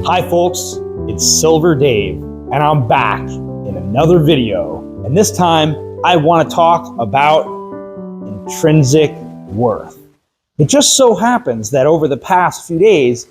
Hi folks, it's Silver Dave, and I'm back in another video. And this time, I want to talk about intrinsic worth. It just so happens that over the past few days,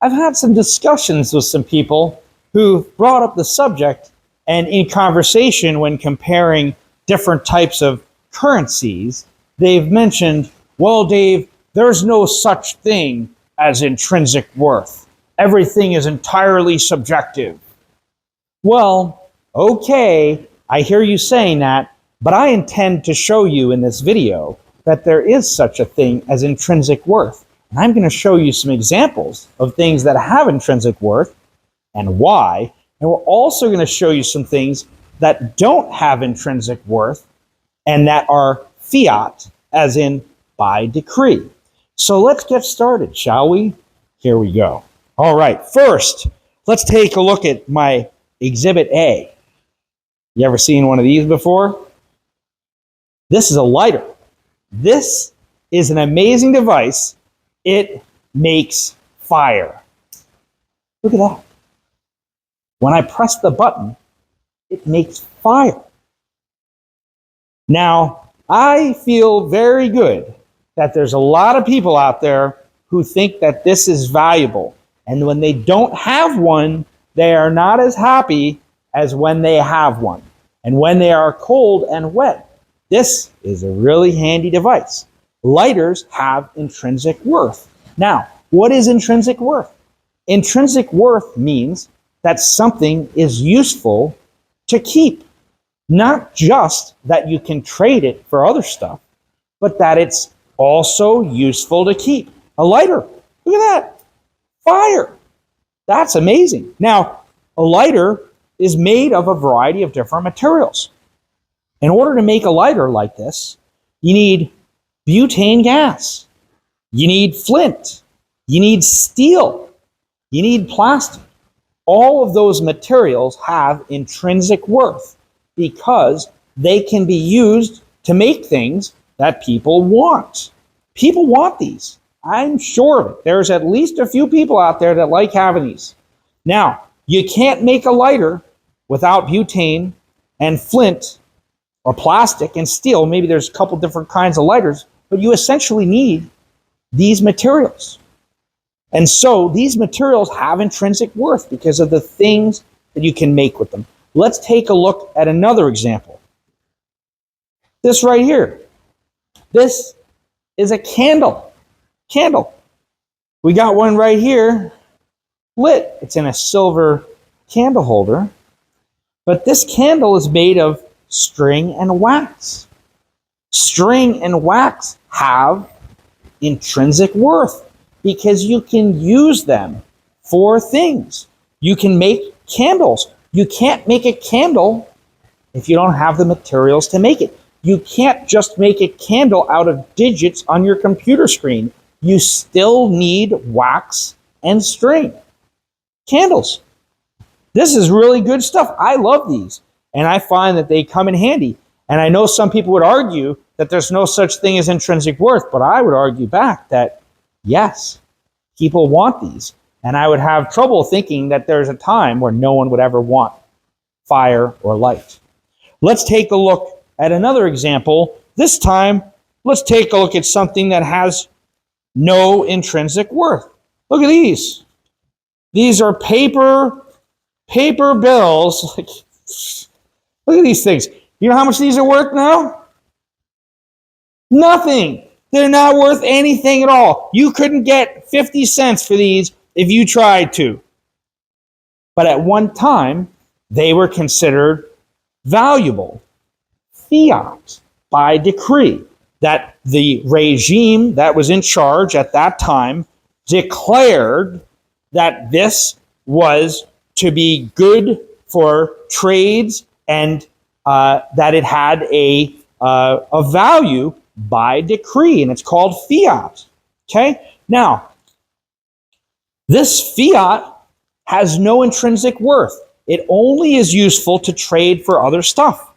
I've had some discussions with some people who brought up the subject, and in conversation when comparing different types of currencies, they've mentioned, well, Dave, there's no such thing as intrinsic worth. Everything is entirely subjective. Well, okay, I hear you saying that, but I intend to show you in this video that there is such a thing as intrinsic worth. And I'm going to show you some examples of things that have intrinsic worth and why. And we're also going to show you some things that don't have intrinsic worth and that are fiat, as in by decree. So let's get started, shall we? Here we go. All right, first, let's take a look at my Exhibit A. You ever seen one of these before? This is a lighter. This is an amazing device. It makes fire. Look at that. When I press the button, it makes fire. Now, I feel very good that there's a lot of people out there who think that this is valuable. And when they don't have one, they are not as happy as when they have one. And when they are cold and wet, this is a really handy device. Lighters have intrinsic worth. Now, what is intrinsic worth? Intrinsic worth means that something is useful to keep. Not just that you can trade it for other stuff, but that it's also useful to keep. A lighter, look at that. Fire. That's amazing. Now, a lighter is made of a variety of different materials. In order to make a lighter like this, you need butane gas, you need flint, you need steel, you need plastic. All of those materials have intrinsic worth because they can be used to make things that people want. People want these. I'm sure of it. There's at least a few people out there that like having these. Now, you can't make a lighter without butane and flint or plastic and steel. Maybe there's a couple different kinds of lighters, but you essentially need these materials. And so these materials have intrinsic worth because of the things that you can make with them. Let's take a look at another example. This right here. This is a candle. We got one right here, lit. It's in a silver candle holder. But this candle is made of string and wax. String and wax have intrinsic worth because you can use them for things. You can make candles. You can't make a candle if you don't have the materials to make it. You can't just make a candle out of digits on your computer screen. You still need wax and string. Candles. This is really good stuff. I love these, and I find that they come in handy. And I know some people would argue that there's no such thing as intrinsic worth, but I would argue back that, yes, people want these. And I would have trouble thinking that there's a time where no one would ever want fire or light. Let's take a look at another example. This time, let's take a look at something that has no intrinsic worth. Look at these. These are paper bills. Look at these things. You know how much these are worth now? Nothing. They're not worth anything at all. You couldn't get 50 cents for these if you tried to. But at one time, they were considered valuable. Fiat, by decree, that the regime that was in charge at that time declared that this was to be good for trades and that it had a value by decree, and it's called fiat. Okay? Now, this fiat has no intrinsic worth. It only is useful to trade for other stuff.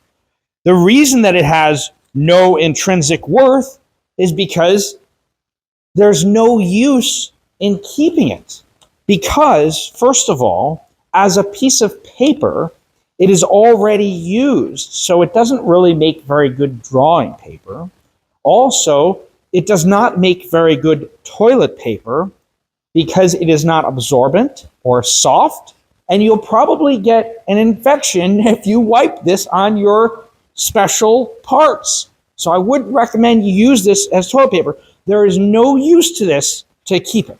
The reason that it has no intrinsic worth is because there's no use in keeping it. Because, first of all, as a piece of paper, it is already used, so it doesn't really make very good drawing paper. Also, it does not make very good toilet paper because it is not absorbent or soft, and you'll probably get an infection if you wipe this on your special parts. So I would recommend you use this as toilet paper. There is no use to this to keep it.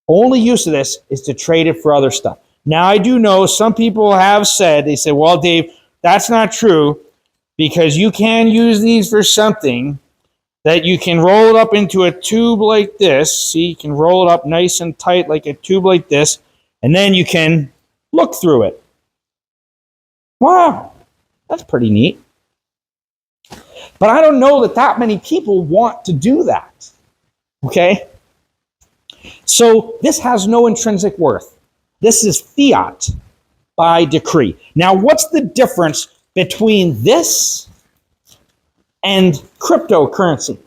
Only use of this is to trade it for other stuff. Now, I do know some people have said, they say, well, Dave, that's not true because you can use these for something that you can roll it up into a tube like this. See, you can roll it up nice and tight like a tube like this, and then you can look through it. Wow, that's pretty neat. But I don't know that many people want to do that, okay? So this has no intrinsic worth. This is fiat by decree. Now, what's the difference between this and cryptocurrency?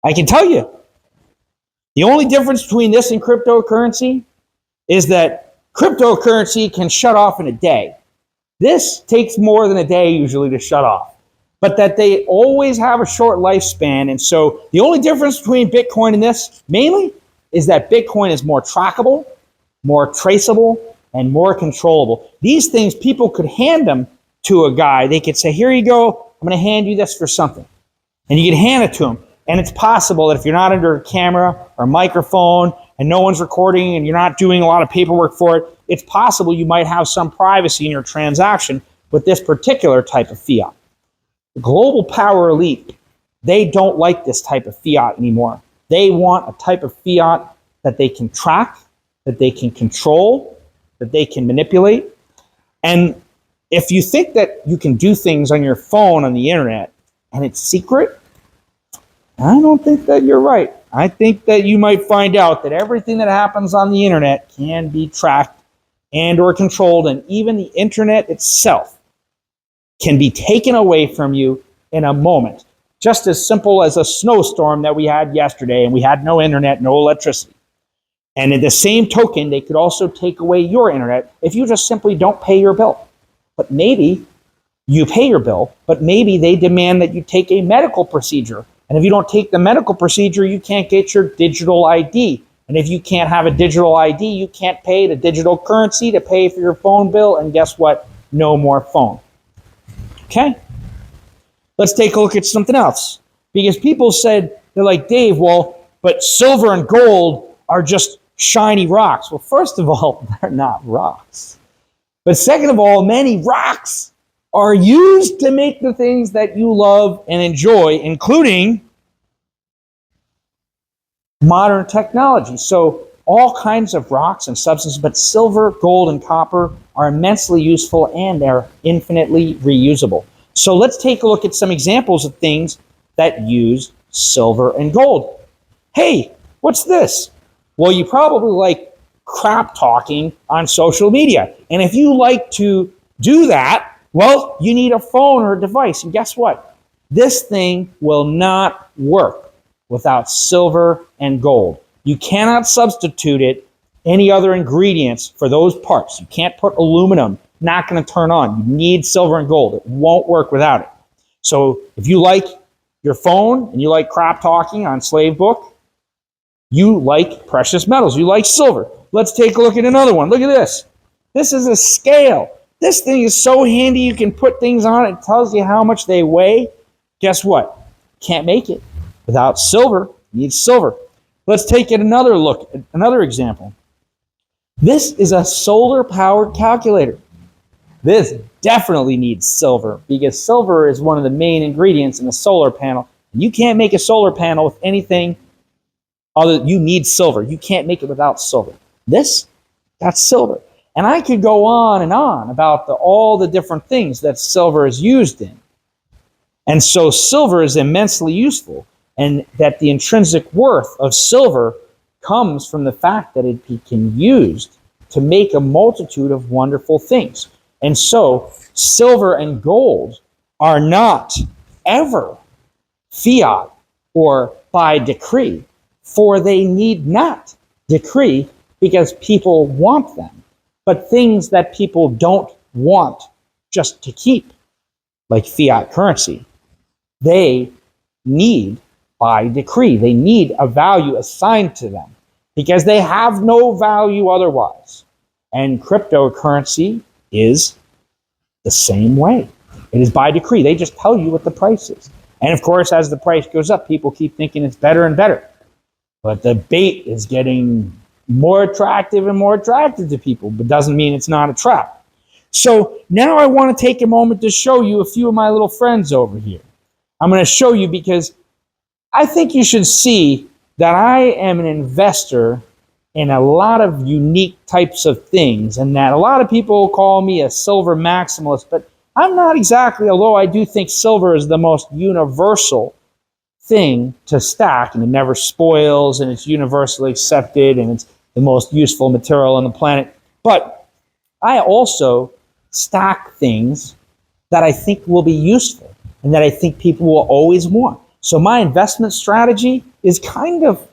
I can tell you. The only difference between this and cryptocurrency is that cryptocurrency can shut off in a day. This takes more than a day usually to shut off. But that they always have a short lifespan. And so the only difference between Bitcoin and this, mainly, is that Bitcoin is more trackable, more traceable, and more controllable. These things, people could hand them to a guy. They could say, here you go, I'm going to hand you this for something. And you could hand it to him. And it's possible that if you're not under a camera or a microphone and no one's recording and you're not doing a lot of paperwork for it, it's possible you might have some privacy in your transaction with this particular type of fiat. The global power elite, they don't like this type of fiat anymore. They want a type of fiat that they can track, that they can control, that they can manipulate. And if you think that you can do things on your phone on the internet and it's secret, I don't think that you're right. I think that you might find out that everything that happens on the internet can be tracked and or controlled, and even the internet itself can be taken away from you in a moment. Just as simple as a snowstorm that we had yesterday, and we had no internet, no electricity. And in the same token, they could also take away your internet if you just simply don't pay your bill. But maybe you pay your bill, but maybe they demand that you take a medical procedure. And if you don't take the medical procedure, you can't get your digital ID. And if you can't have a digital ID, you can't pay the digital currency to pay for your phone bill. And guess what? No more phone. Okay? Let's take a look at something else. Because people said, they're like, Dave, well, but silver and gold are just shiny rocks. Well, first of all, they're not rocks. But second of all, many rocks are used to make the things that you love and enjoy, including modern technology. So all kinds of rocks and substances, but silver, gold, and copper are immensely useful and they're infinitely reusable. So let's take a look at some examples of things that use silver and gold. Hey, what's this? Well, you probably like crap talking on social media. And if you like to do that, well, you need a phone or a device. And guess what? This thing will not work without silver and gold. You cannot substitute it any other ingredients for those parts. You can't put aluminum. Not going to turn on. You need silver and gold. It won't work without it. So if you like your phone and you like crap talking on Slavebook, you like precious metals. You like silver. Let's take a look at another one. Look at this. This is a scale. This thing is so handy. You can put things on it. It tells you how much they weigh. Guess what? Can't make it without silver. You need silver. Let's take it another look at another example. This is a solar-powered calculator. This definitely needs silver because silver is one of the main ingredients in a solar panel. You can't make a solar panel with anything other. You need silver. You can't make it without silver. That's silver. And I could go on and on about all the different things that silver is used in. And so silver is immensely useful, and that the intrinsic worth of silver comes from the fact that it can be used to make a multitude of wonderful things. And so silver and gold are not ever fiat or by decree, for they need not decree because people want them. But things that people don't want just to keep, like fiat currency, they need by decree. They need a value assigned to them because they have no value otherwise. And cryptocurrency is the same way. It is by decree. They just tell you what the price is. And of course, as the price goes up, people keep thinking it's better and better. But the bait is getting more attractive and more attractive to people, but doesn't mean it's not a trap. So now I want to take a moment to show you a few of my little friends over here. I'm going to show you because I think you should see that I am an investor in a lot of unique types of things, and that a lot of people call me a silver maximalist, but I'm not exactly, although I do think silver is the most universal thing to stack, and it never spoils, and it's universally accepted, and it's the most useful material on the planet. But I also stack things that I think will be useful and that I think people will always want. So my investment strategy is kind of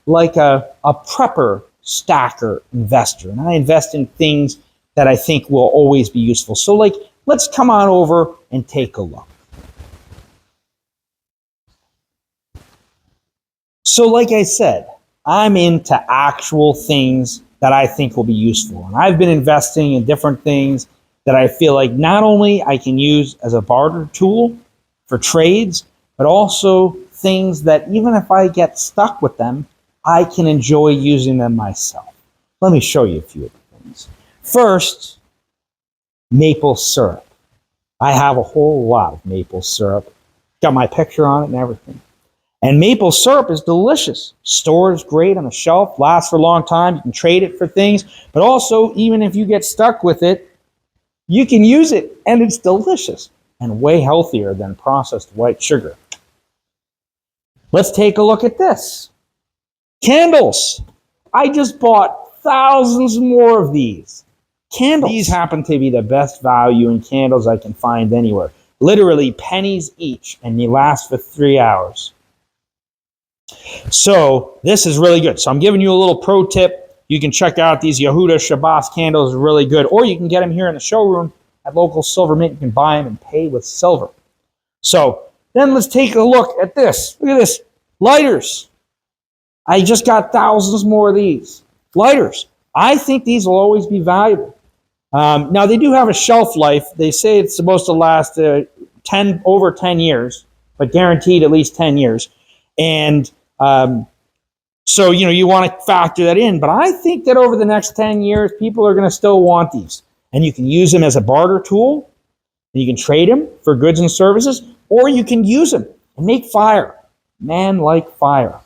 like a prepper, stacker investor. And I invest in things that I think will always be useful. So like, let's come on over and take a look. So like I said, I'm into actual things that I think will be useful. And I've been investing in different things that I feel like not only I can use as a barter tool for trades, but also things that even if I get stuck with them, I can enjoy using them myself. Let me show you a few of the things. First, maple syrup. I have a whole lot of maple syrup. Got my picture on it and everything. And maple syrup is delicious. Stores great on the shelf, lasts for a long time. You can trade it for things, but also even if you get stuck with it, you can use it and it's delicious and way healthier than processed white sugar. Let's take a look at this. Candles. I just bought thousands more of these. Candles. These happen to be the best value in candles I can find anywhere. Literally pennies each, and they last for 3 hours. So this is really good. So I'm giving you a little pro tip. You can check out these Yehuda Shabbos candles, are really good. Or you can get them here in the showroom at local Silver Mint. You can buy them and pay with silver. So then let's take a look at this. Look at this. Lighters. I just got thousands more of these. Lighters. I think these will always be valuable. Now, they do have a shelf life. They say it's supposed to last over 10 years, but guaranteed at least 10 years. And so, you want to factor that in. But I think that over the next 10 years, people are going to still want these. And you can use them as a barter tool. And you can trade them for goods and services. Or you can use them and make fire. Man like fire.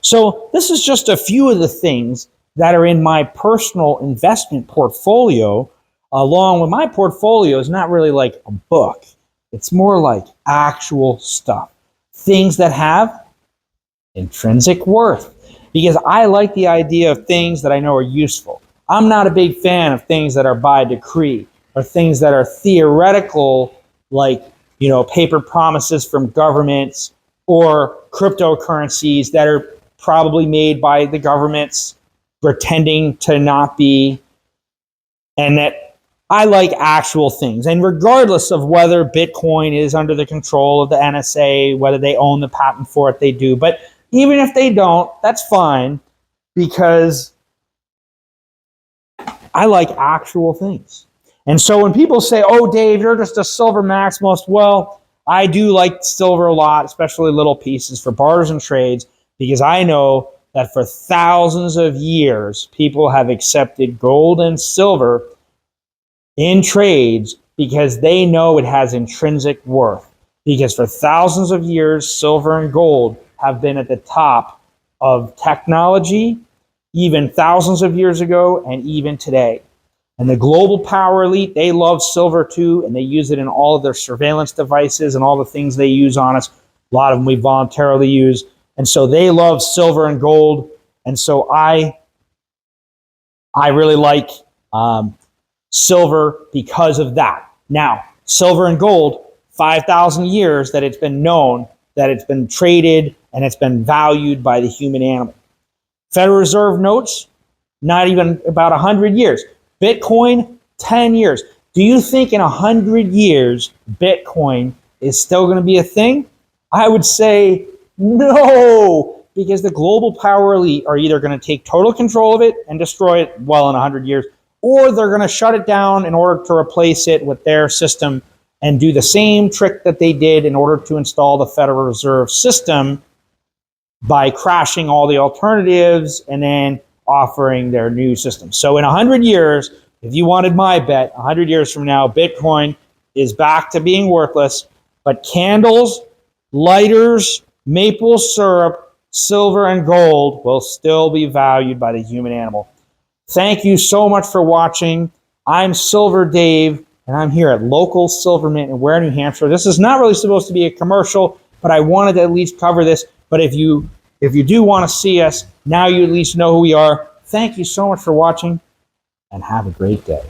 So this is just a few of the things that are in my personal investment portfolio. Along with my portfolio is not really like a book. It's more like actual stuff. Things that have intrinsic worth. Because I like the idea of things that I know are useful. I'm not a big fan of things that are by decree or things that are theoretical, like, paper promises from governments or cryptocurrencies that are probably made by the governments pretending to not be, and that I like actual things. And regardless of whether Bitcoin is under the control of the NSA, whether they own the patent for it, they do. But even if they don't, that's fine because I like actual things. And so when people say, oh, Dave, you're just a silver maximalist, well, I do like silver a lot, especially little pieces for barters and trades, because I know that for thousands of years, people have accepted gold and silver in trades because they know it has intrinsic worth. Because for thousands of years, silver and gold have been at the top of technology, even thousands of years ago and even today. And the global power elite, they love silver too, and they use it in all of their surveillance devices and all the things they use on us. A lot of them we voluntarily use. And so they love silver and gold. And so I really like silver because of that. Now, silver and gold, 5,000 years that it's been known, that it's been traded, and it's been valued by the human animal. Federal Reserve notes, not even about 100 years. Bitcoin, 10 years. Do you think in 100 years, Bitcoin is still going to be a thing? I would say no, because the global power elite are either going to take total control of it and destroy it well in 100 years, or they're going to shut it down in order to replace it with their system and do the same trick that they did in order to install the Federal Reserve System by crashing all the alternatives and then offering their new system. So in 100 years, if you wanted my bet, 100 years from now, Bitcoin is back to being worthless, but candles, lighters, maple syrup, silver, and gold will still be valued by the human animal. Thank you so much for watching. I'm Silver Dave, and I'm here at local Silver Mint in Ware, New Hampshire. This is not really supposed to be a commercial, but I wanted to at least cover this. But if you do want to see us, now you at least know who we are. Thank you so much for watching, and have a great day.